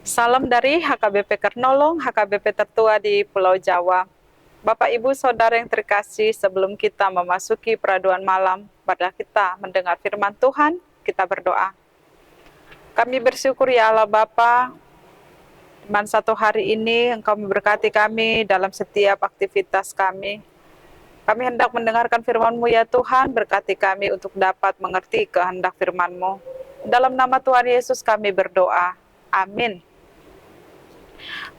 Salam dari HKBP Kernolong, HKBP tertua di Pulau Jawa. Bapak, Ibu, Saudara yang terkasih, sebelum kita memasuki peraduan malam, pada kita mendengar firman Tuhan, kita berdoa. Kami bersyukur ya Allah Bapa, Firman satu hari ini Engkau memberkati kami dalam setiap aktivitas kami. Kami hendak mendengarkan firman-Mu ya Tuhan, berkati kami untuk dapat mengerti kehendak firman-Mu. Dalam nama Tuhan Yesus kami berdoa. Amin.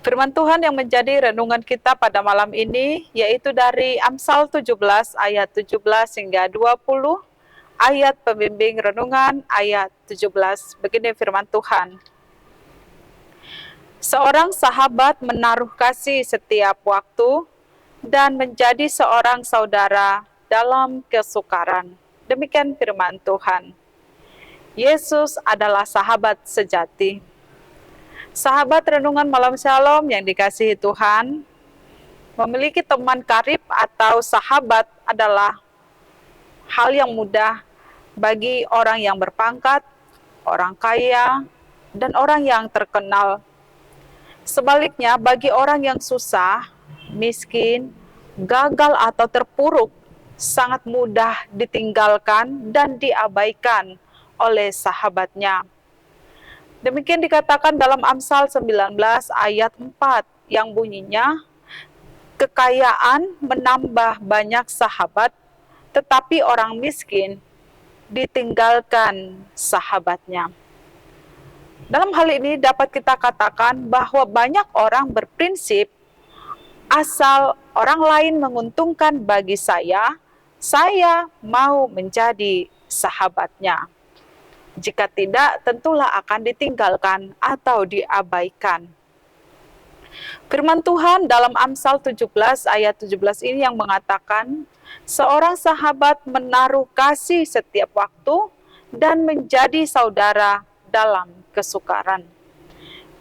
Firman Tuhan yang menjadi renungan kita pada malam ini yaitu dari Amsal 17 ayat 17 hingga 20, ayat pembimbing renungan ayat 17. Begini firman Tuhan. Seorang sahabat menaruh kasih setiap waktu dan menjadi seorang saudara dalam kesukaran. Demikian firman Tuhan. Yesus adalah sahabat sejati. Sahabat renungan malam Shalom yang dikasihi Tuhan, memiliki teman karib atau sahabat adalah hal yang mudah bagi orang yang berpangkat, orang kaya, dan orang yang terkenal. Sebaliknya, bagi orang yang susah, miskin, gagal atau terpuruk, sangat mudah ditinggalkan dan diabaikan oleh sahabatnya. Demikian dikatakan dalam Amsal 19 ayat 4 yang bunyinya, kekayaan menambah banyak sahabat, tetapi orang miskin ditinggalkan sahabatnya. Dalam hal ini dapat kita katakan bahwa banyak orang berprinsip, asal orang lain menguntungkan bagi saya mau menjadi sahabatnya. Jika tidak, tentulah akan ditinggalkan atau diabaikan. Firman Tuhan dalam Amsal 17 ayat 17 ini yang mengatakan, seorang sahabat menaruh kasih setiap waktu dan menjadi saudara dalam kesukaran.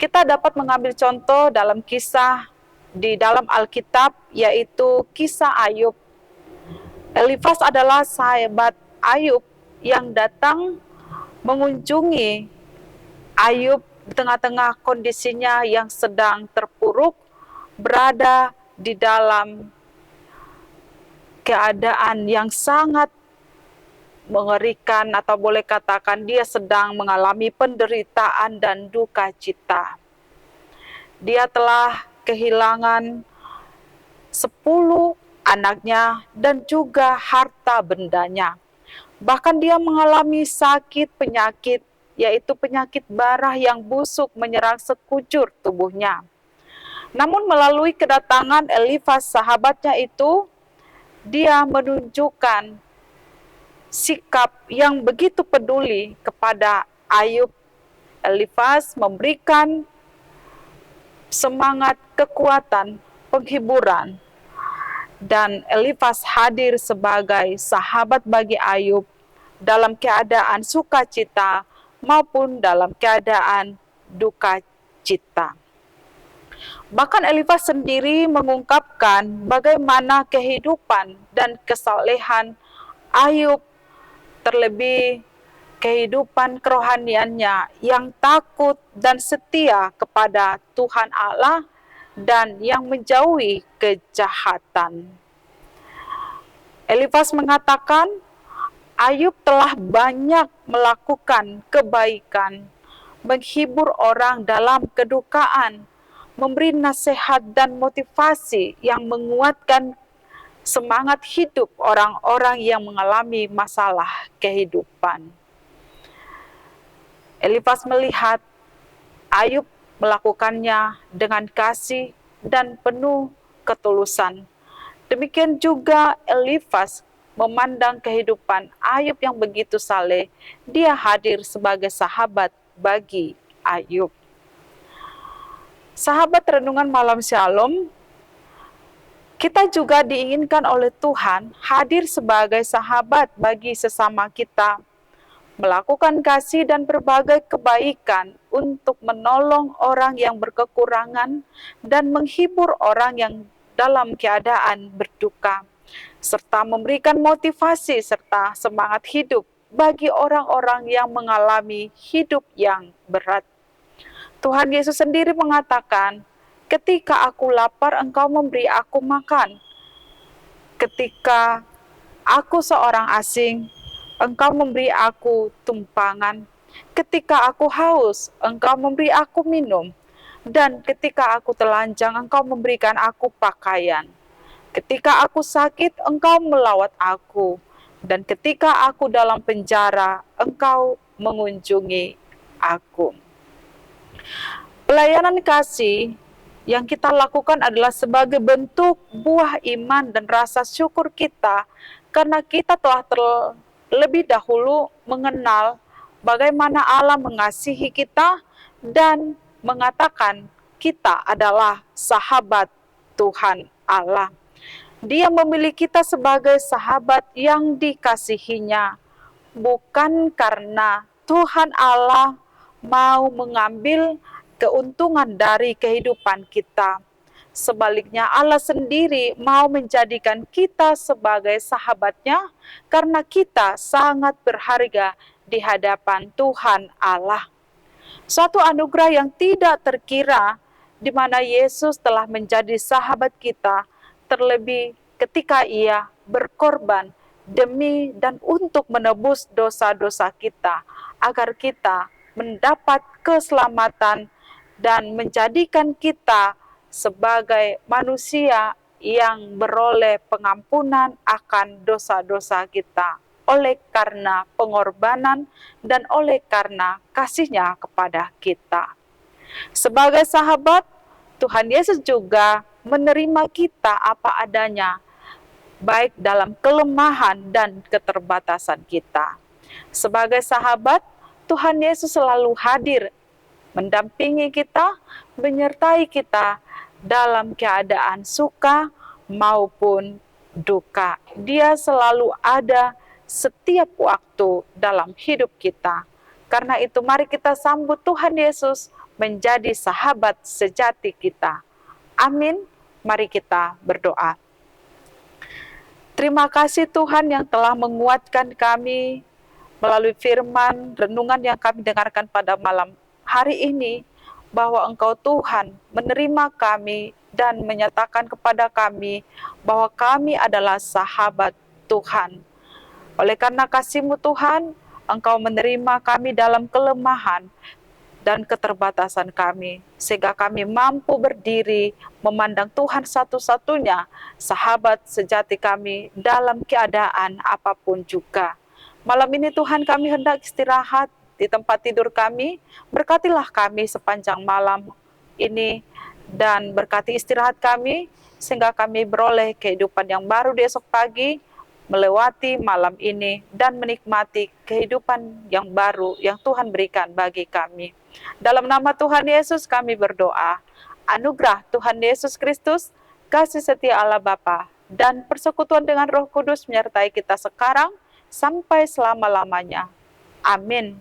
Kita dapat mengambil contoh dalam kisah di dalam Alkitab, yaitu kisah Ayub. Elifas adalah sahabat Ayub yang datang mengunjungi Ayub di tengah-tengah kondisinya yang sedang terpuruk, berada di dalam keadaan yang sangat mengerikan, atau boleh katakan dia sedang mengalami penderitaan dan duka cita. Dia telah kehilangan 10 anaknya dan juga harta bendanya. Bahkan dia mengalami sakit penyakit, yaitu penyakit barah yang busuk menyerang sekujur tubuhnya. Namun melalui kedatangan Elifas sahabatnya itu, dia menunjukkan sikap yang begitu peduli kepada Ayub. Elifas memberikan semangat, kekuatan, penghiburan, dan Elifas hadir sebagai sahabat bagi Ayub dalam keadaan sukacita maupun dalam keadaan duka cita. Bahkan Elifas sendiri mengungkapkan bagaimana kehidupan dan kesalehan Ayub, terlebih kehidupan kerohaniannya yang takut dan setia kepada Tuhan Allah dan yang menjauhi kejahatan. Elifas mengatakan, Ayub telah banyak melakukan kebaikan, menghibur orang dalam kedukaan, memberi nasihat dan motivasi yang menguatkan semangat hidup orang-orang yang mengalami masalah kehidupan. Elifas melihat Ayub melakukannya dengan kasih dan penuh ketulusan. Demikian juga Elifas memandang kehidupan Ayub yang begitu saleh. Dia hadir sebagai sahabat bagi Ayub. Sahabat renungan malam Shalom, kita juga diinginkan oleh Tuhan hadir sebagai sahabat bagi sesama kita, melakukan kasih dan berbagai kebaikan untuk menolong orang yang berkekurangan dan menghibur orang yang dalam keadaan berduka, serta memberikan motivasi serta semangat hidup bagi orang-orang yang mengalami hidup yang berat. Tuhan Yesus sendiri mengatakan, ketika aku lapar, engkau memberi aku makan. Ketika aku seorang asing, engkau memberi aku tumpangan. Ketika aku haus, engkau memberi aku minum. Dan ketika aku telanjang, engkau memberikan aku pakaian. Ketika aku sakit, engkau melawat aku. Dan ketika aku dalam penjara, engkau mengunjungi aku. Pelayanan kasih yang kita lakukan adalah sebagai bentuk buah iman dan rasa syukur kita karena kita telah terlebih dahulu mengenal bagaimana Allah mengasihi kita dan mengatakan kita adalah sahabat Tuhan Allah. Dia memilih kita sebagai sahabat yang dikasihinya, bukan karena Tuhan Allah mau mengambil keuntungan dari kehidupan kita. Sebaliknya, Allah sendiri mau menjadikan kita sebagai sahabatnya karena kita sangat berharga di hadapan Tuhan Allah. Suatu anugerah yang tidak terkira di mana Yesus telah menjadi sahabat kita, terlebih ketika Ia berkorban demi dan untuk menebus dosa-dosa kita, agar kita mendapat keselamatan dan menjadikan kita sebagai manusia yang beroleh pengampunan akan dosa-dosa kita oleh karena pengorbanan dan oleh karena kasih-Nya kepada kita. Sebagai sahabat, Tuhan Yesus juga menerima kita apa adanya, baik dalam kelemahan dan keterbatasan kita. Sebagai sahabat, Tuhan Yesus selalu hadir, mendampingi kita, menyertai kita dalam keadaan suka maupun duka. Dia selalu ada setiap waktu dalam hidup kita. Karena itu mari kita sambut Tuhan Yesus menjadi sahabat sejati kita. Amin. Mari kita berdoa. Terima kasih Tuhan yang telah menguatkan kami melalui firman renungan yang kami dengarkan pada malam hari ini, bahwa Engkau Tuhan menerima kami dan menyatakan kepada kami bahwa kami adalah sahabat Tuhan. Oleh karena kasih-Mu Tuhan, Engkau menerima kami dalam kelemahan dan keterbatasan kami, sehingga kami mampu berdiri memandang Tuhan satu-satunya sahabat sejati kami dalam keadaan apapun juga. Malam ini Tuhan, kami hendak istirahat di tempat tidur kami. Berkatilah kami sepanjang malam ini dan berkati istirahat kami sehingga kami beroleh kehidupan yang baru di esok pagi, melewati malam ini dan menikmati kehidupan yang baru yang Tuhan berikan bagi kami. Dalam nama Tuhan Yesus kami berdoa. Anugerah Tuhan Yesus Kristus, kasih setia Allah Bapa, dan persekutuan dengan Roh Kudus menyertai kita sekarang sampai selama-lamanya. Amin.